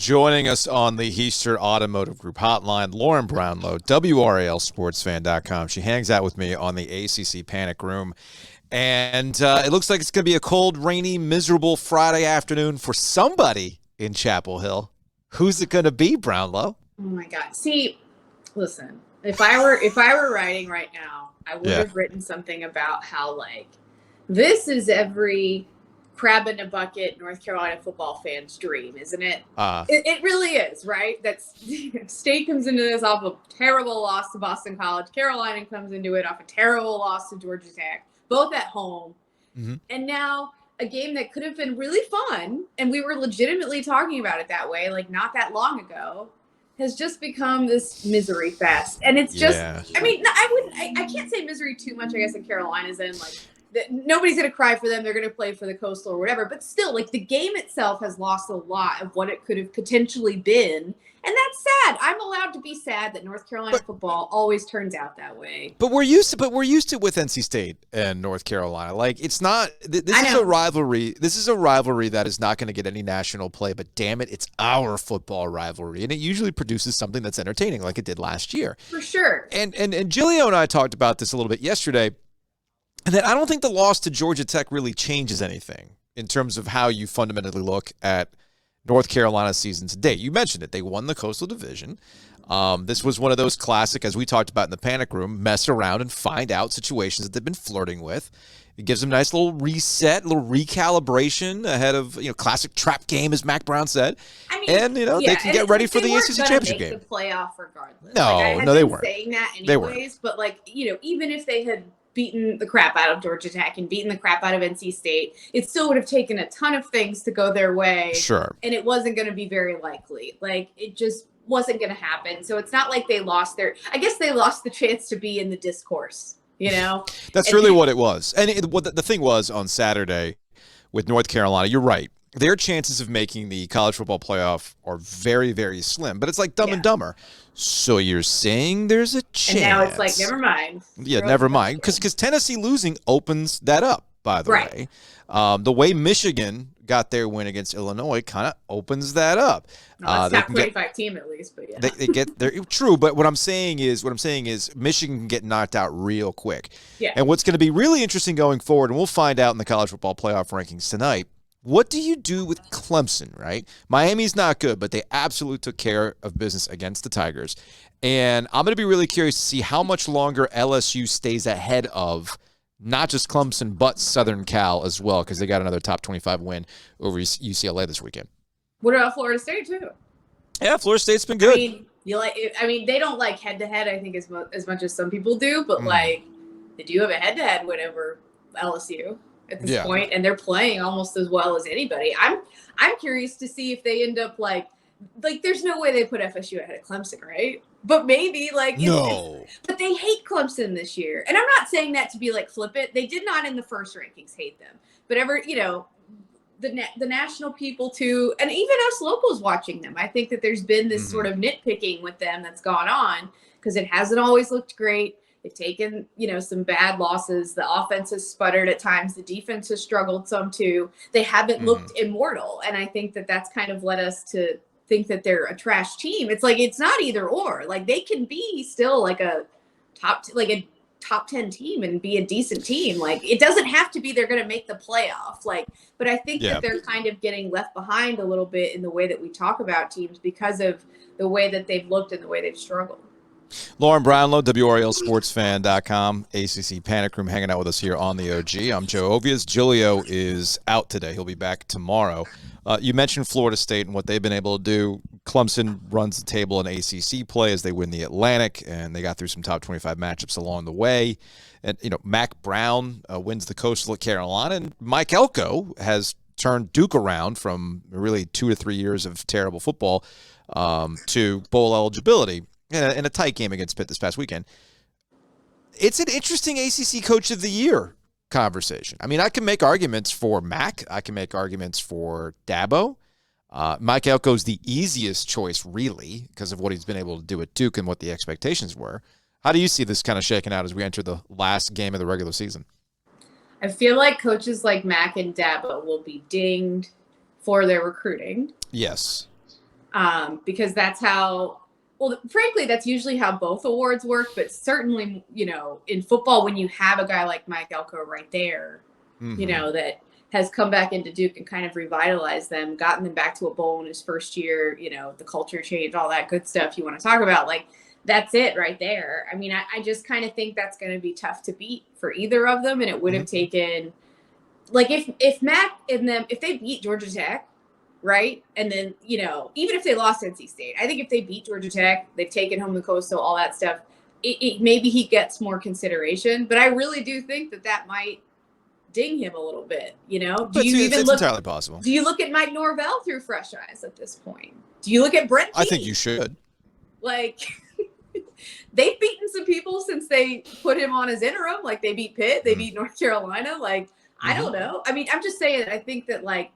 Joining us on the Heister Automotive Group hotline, Lauren Brownlow, WRALSportsFan.com. She hangs out with me on the ACC Panic Room. And it looks like it's going to be a cold, rainy, miserable Friday afternoon for somebody in Chapel Hill. Who's it going to be, Brownlow? Oh my God. See, listen, if I were writing right now, I would have written something about how, like, this is every crab in a bucket North Carolina football fan's dream, isn't it? It really is, right? That's State comes into this off a terrible loss to Boston College. Carolina comes into it off a terrible loss to Georgia Tech, both at home. Mm-hmm. And now a game that could have been really fun, and we were legitimately talking about it that way, like not that long ago, has just become this misery fest. And it's just, I mean, I can't say misery too much, I guess, in Carolina's in, like, nobody's going to cry for them. They're going to play for the Coastal or whatever. But still, like, the game itself has lost a lot of what it could have potentially been. And that's sad. I'm allowed to be sad that North Carolina football always turns out that way. But we're used to with NC State and North Carolina. Like, it's not this is a rivalry. This is a rivalry that is not going to get any national play, but damn it, it's our football rivalry. And it usually produces something that's entertaining like it did last year. For sure. And Gilio and I talked about this a little bit yesterday. And then I don't think the loss to Georgia Tech really changes anything in terms of how you fundamentally look at North Carolina's season to date. You mentioned it. They won the Coastal Division. This was one of those classic, as we talked about in the Panic Room, mess around and find out situations that they've been flirting with. It gives them a nice little reset, little recalibration ahead of, classic trap game, as Mac Brown said. I mean, and, they can get ready for the ACC championship game. They weren't going to make the playoff regardless. No, they weren't. Saying that anyways, but, even if they had beaten the crap out of Georgia Tech and beaten the crap out of NC State, it still would have taken a ton of things to go their way. Sure. And it wasn't going to be very likely. Like, it just wasn't going to happen. So it's not like they lost I guess they lost the chance to be in the discourse, That's really what it was. And the thing was on Saturday with North Carolina, you're right. Their chances of making the college football playoff are very, very slim. But it's like Dumb and Dumber. So you're saying there's a chance. And now it's like, never mind. Yeah, never mind. Because Tennessee losing opens that up, by the way. The way Michigan got their win against Illinois kind of opens that up. No, it's top 25 team at least, but yeah. They get there. True, but what I'm saying is Michigan can get knocked out real quick. Yeah. And what's going to be really interesting going forward, and we'll find out in the college football playoff rankings tonight, what do you do with Clemson, right? Miami's not good, but they absolutely took care of business against the Tigers. And I'm going to be really curious to see how much longer LSU stays ahead of not just Clemson, but Southern Cal as well, because they got another top 25 win over UCLA this weekend. What about Florida State, too? Yeah, Florida State's been good. They don't like head-to-head, I think, as much as some people do, but, they do have a head-to-head win over LSU at this point, and they're playing almost as well as anybody. I'm curious to see if they end up like there's no way they put FSU ahead of Clemson, right? But maybe no. But they hate Clemson this year, and I'm not saying that to be like flippant. They did not in the first rankings hate them, but the national people too, and even us locals watching them. I think that there's been this sort of nitpicking with them that's gone on because it hasn't always looked great. They've taken, some bad losses. The offense has sputtered at times. The defense has struggled some too. They haven't looked immortal. And I think that that's kind of led us to think that they're a trash team. It's like, it's not either or. Like, they can be still like a top 10 team and be a decent team. Like, it doesn't have to be they're going to make the playoff. But I think that they're kind of getting left behind a little bit in the way that we talk about teams because of the way that they've looked and the way they've struggled. Lauren Brownlow, WRALSportsFan.com, ACC Panic Room, hanging out with us here on the OG. I'm Joe Ovies. Gilio is out today. He'll be back tomorrow. You mentioned Florida State and what they've been able to do. Clemson runs the table in ACC play as they win the Atlantic, and they got through some top 25 matchups along the way. And, Mac Brown wins the Coastal at Carolina, and Mike Elko has turned Duke around from really 2 to 3 years of terrible football to bowl eligibility in a tight game against Pitt this past weekend. It's an interesting ACC Coach of the Year conversation. I mean, I can make arguments for Mac. I can make arguments for Dabo. Mike Elko's the easiest choice, really, because of what he's been able to do at Duke and what the expectations were. How do you see this kind of shaking out as we enter the last game of the regular season? I feel like coaches like Mac and Dabo will be dinged for their recruiting. Yes. because that's how. Well, frankly, that's usually how both awards work. But certainly, in football, when you have a guy like Mike Elko right there, that has come back into Duke and kind of revitalized them, gotten them back to a bowl in his first year, the culture change, all that good stuff you want to talk about. Like, that's it right there. I mean, I just kind of think that's going to be tough to beat for either of them. And it would have taken, like, if Mac and them, if they beat Georgia Tech, right? And then, even if they lost NC State, I think if they beat Georgia Tech, they've taken home the Coastal, all that stuff, maybe he gets more consideration. But I really do think that might ding him a little bit, Do you even look? It's entirely possible. Do you look at Mike Norvell through fresh eyes at this point? Do you look at Brent Key? I think you should. Like, they've beaten some people since they put him on as interim. Like, they beat Pitt, they beat North Carolina. Like, I don't know. I mean, I'm just saying, I think that, like,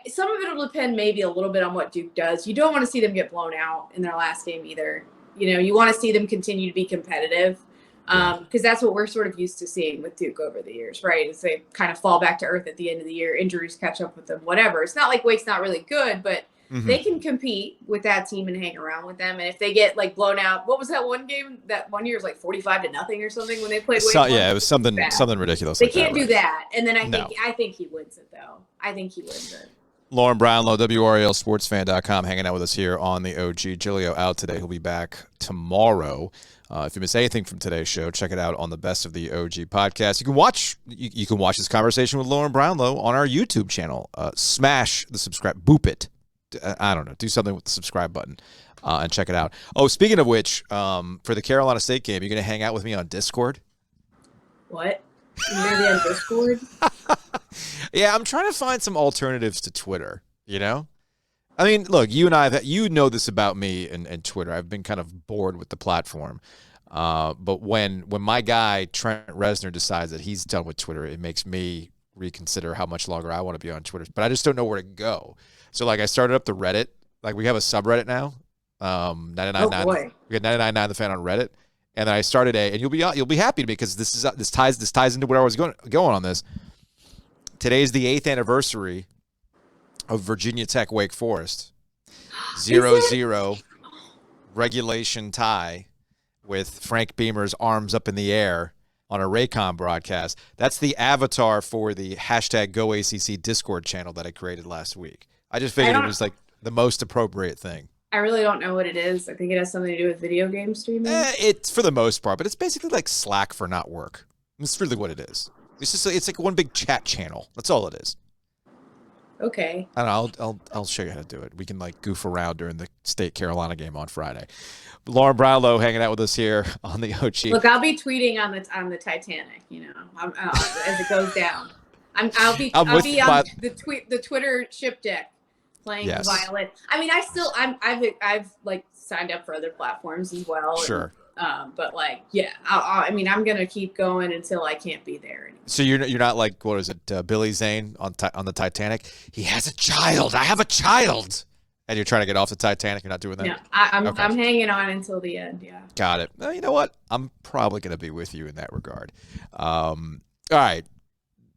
some of it will depend maybe a little bit on what Duke does. You don't want to see them get blown out in their last game either. You want to see them continue to be competitive, because that's what we're sort of used to seeing with Duke over the years, right? Is they kind of fall back to earth at the end of the year, injuries catch up with them, whatever. It's not like Wake's not really good, but they can compete with that team and hang around with them. And if they get, like, blown out, what was that one game? That one year was like 45-0 or something when they played Wake. Yeah, it was something ridiculous. They can't do that. And then I think he wins it, though. I think he wins it. Lauren Brownlow, WRALSportsFan.com, hanging out with us here on the OG. Giglio out today. He'll be back tomorrow. If you miss anything from today's show, check it out on the Best of the OG podcast. You can watch this conversation with Lauren Brownlow on our YouTube channel. Smash the subscribe, boop it. I don't know. Do something with the subscribe button and check it out. Oh, speaking of which, for the Carolina State game, you're going to hang out with me on Discord? What? You're going to be on Discord? Yeah, I'm trying to find some alternatives to Twitter, I mean, look, you and I, you know this about me and Twitter. I've been kind of bored with the platform. But when my guy, Trent Reznor, decides that he's done with Twitter, it makes me reconsider how much longer I want to be on Twitter. But I just don't know where to go. So, like, I started up the Reddit. Like, we have a subreddit now. 99.9. We got 99.9 the fan on Reddit. And then I started and you'll be happy to me because this ties into where I was going on this. Today's the 8th anniversary of Virginia Tech Wake Forest. 0-0 regulation tie with Frank Beamer's arms up in the air on a Raycom broadcast. That's the avatar for the hashtag GoACC Discord channel that I created last week. I just figured it was like the most appropriate thing. I really don't know what it is. I think it has something to do with video game streaming. It's for the most part, but it's basically like Slack for not work. It's really what it is. It's like one big chat channel. That's all it is. Okay. I don't know, I'll show you how to do it. We can, like, goof around during the State Carolina game on Friday. Lauren Brownlow hanging out with us here on the OG. Look, I'll be tweeting on the Titanic, as it goes down. I'll be on the Twitter ship deck playing violin. I mean, I've like signed up for other platforms as well. Sure. But, like, yeah, I'm going to keep going until I can't be there anymore. So you're not like, what is it, Billy Zane on the Titanic? He has a child. I have a child. And you're trying to get off the Titanic. You're not doing that? Yeah, I'm hanging on until the end, yeah. Got it. Well, you know what? I'm probably going to be with you in that regard. All right.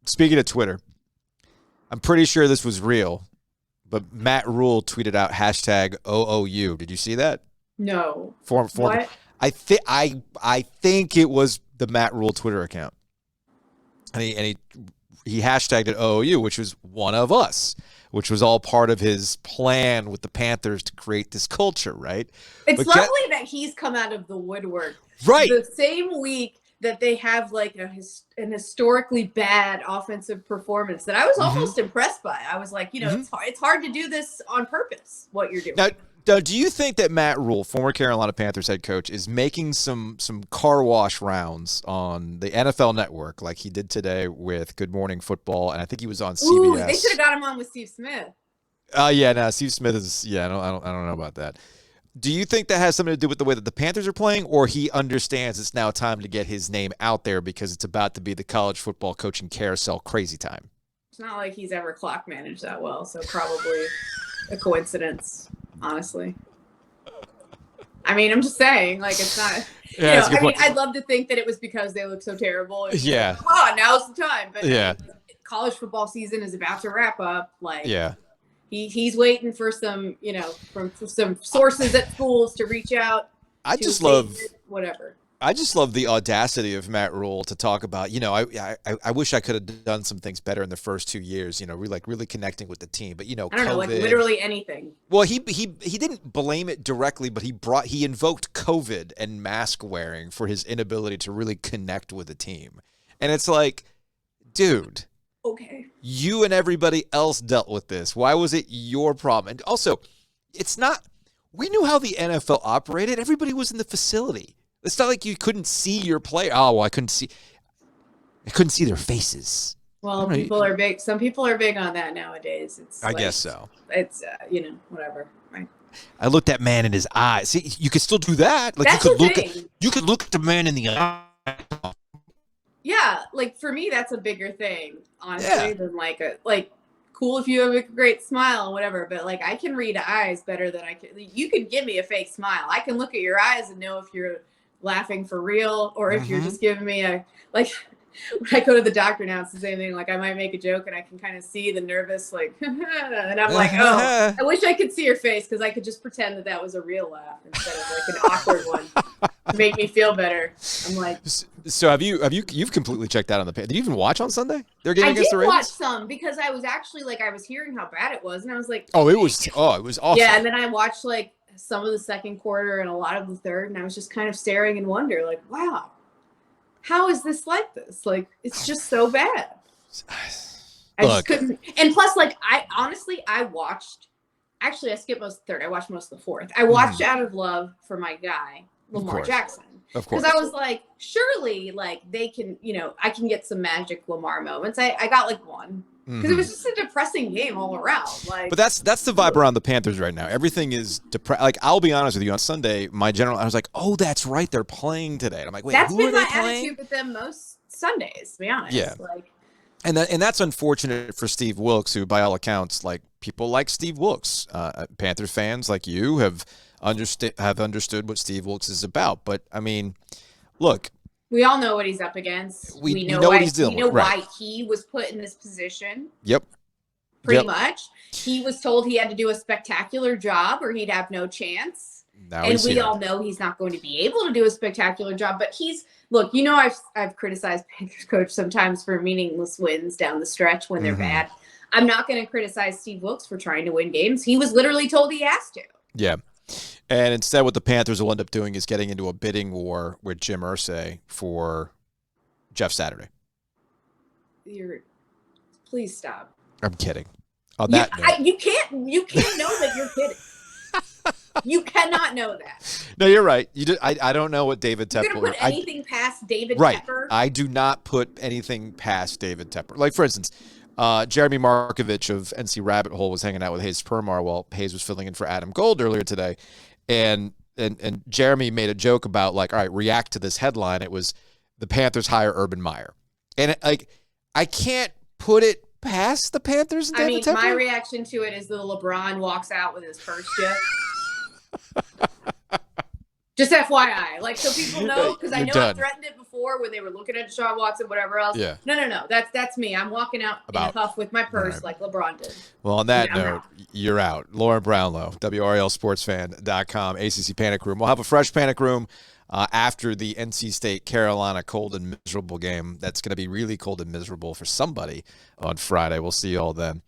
Speaking of Twitter, I'm pretty sure this was real, but Matt Rule tweeted out hashtag OOU. Did you see that? No. What? I think it was the Matt Rule Twitter account, and he hashtagged it OOU, which was one of us, which was all part of his plan with the Panthers to create this culture, right? It's lovely that he's come out of the woodwork, right? The same week that they have like an historically bad offensive performance that I was almost impressed by. I was like, it's hard to do this on purpose. What you're doing. Now, do you think that Matt Rule, former Carolina Panthers head coach, is making some car wash rounds on the NFL Network like he did today with Good Morning Football, and I think he was on CBS? Ooh, they should have got him on with Steve Smith. Steve Smith is I don't know about that. Do you think that has something to do with the way that the Panthers are playing, or he understands it's now time to get his name out there because it's about to be the college football coaching carousel crazy time? It's not like he's ever clock managed that well, so probably a coincidence. Honestly, I mean, I'm just saying, like, it's not. I'd love to think that it was because they look so terrible. And come on, now's the time. But college football season is about to wrap up. Like, He's waiting for some, from some sources at schools to reach out. I just love the audacity of Matt Rule to talk about, I wish I could have done some things better in the first 2 years, really connecting with the team. But, I don't COVID, know, like literally anything. Well, he didn't blame it directly, but he invoked COVID and mask wearing for his inability to really connect with the team. And it's like, dude, okay, you and everybody else dealt with this. Why was it your problem? And also, we knew how the NFL operated. Everybody was in the facility. It's not like you couldn't see your player. Oh, well, I couldn't see their faces. Well, people are big. Some people are big on that nowadays. I guess so. It's whatever. Right. I looked that man in his eyes. See, you could still do that. Like that's you could look at the man in the eye. Yeah, like for me, that's a bigger thing, honestly, than cool if you have a great smile and whatever. But like, I can read eyes better than I can. You could give me a fake smile. I can look at your eyes and know if you're laughing for real or if you're just giving me a when I go to the doctor now, it's the same thing. Like I might make a joke and I can kind of see the nervous, and I'm like, oh, I wish I could see your face because I could just pretend that was a real laugh instead of like an awkward one to make me feel better. I'm like, so you've completely checked out on the Did you even watch on Sunday? Their game against the Ravens? I did watch some because I was actually I was hearing how bad it was and I was like, it was awful. Yeah, and then I watched some of the second quarter and a lot of the third, and I was just kind of staring in wonder, like, wow. How is this like this? Like, it's just so bad. I just couldn't. And plus, I watched. Actually, I skipped most of the third. I watched most of the fourth. I watched out of love for my guy, Lamar Jackson. Of course. Because I was like, surely, they can, I can get some magic Lamar moments. I got one. Because it was just a depressing game all around. But that's the vibe around the Panthers right now. Everything is depressed. I'll be honest with you. On Sunday, I was like, oh, that's right, they're playing today. And I'm like, wait, that's who are they playing? That's been my attitude with them most Sundays, to be honest. Yeah. And that's unfortunate for Steve Wilks, who, by all accounts, people like Steve Wilks, Panthers fans like you have understood what Steve Wilks is about. But I mean, look. We all know what he's up against. We know what he's dealing with. We know why he was put in this position. Yep. Pretty much. He was told he had to do a spectacular job or he'd have no chance. And we all know he's not going to be able to do a spectacular job. But I've criticized Panthers coach sometimes for meaningless wins down the stretch when they're bad. I'm not going to criticize Steve Wilks for trying to win games. He was literally told he has to. Yeah. And instead, what the Panthers will end up doing is getting into a bidding war with Jim Irsay for Jeff Saturday. Please stop. I'm kidding. On that note, you can't know that you're kidding. You cannot know that. No, you're right. I don't know what David Tepper. You're going to put anything past David Tepper? I do not put anything past David Tepper. Like, for instance, Jeremy Markovich of NC Rabbit Hole was hanging out with Hayes Permar while Hayes was filling in for Adam Gold earlier today. And Jeremy made a joke about, all right, react to this headline. It was the Panthers hire Urban Meyer. And, I can't put it past the Panthers and David Tepper. My reaction to it is that LeBron walks out with his first jet. Just FYI, so people know, because I know I threatened it before when they were looking at Deshaun Watson, whatever else. Yeah. No. That's me. I'm walking out in a huff with my purse like LeBron did. Well, on that note, you're out. Lauren Brownlow, WRLSportsFan.com, ACC Panic Room. We'll have a fresh Panic Room after the NC State Carolina cold and miserable game. That's going to be really cold and miserable for somebody on Friday. We'll see you all then.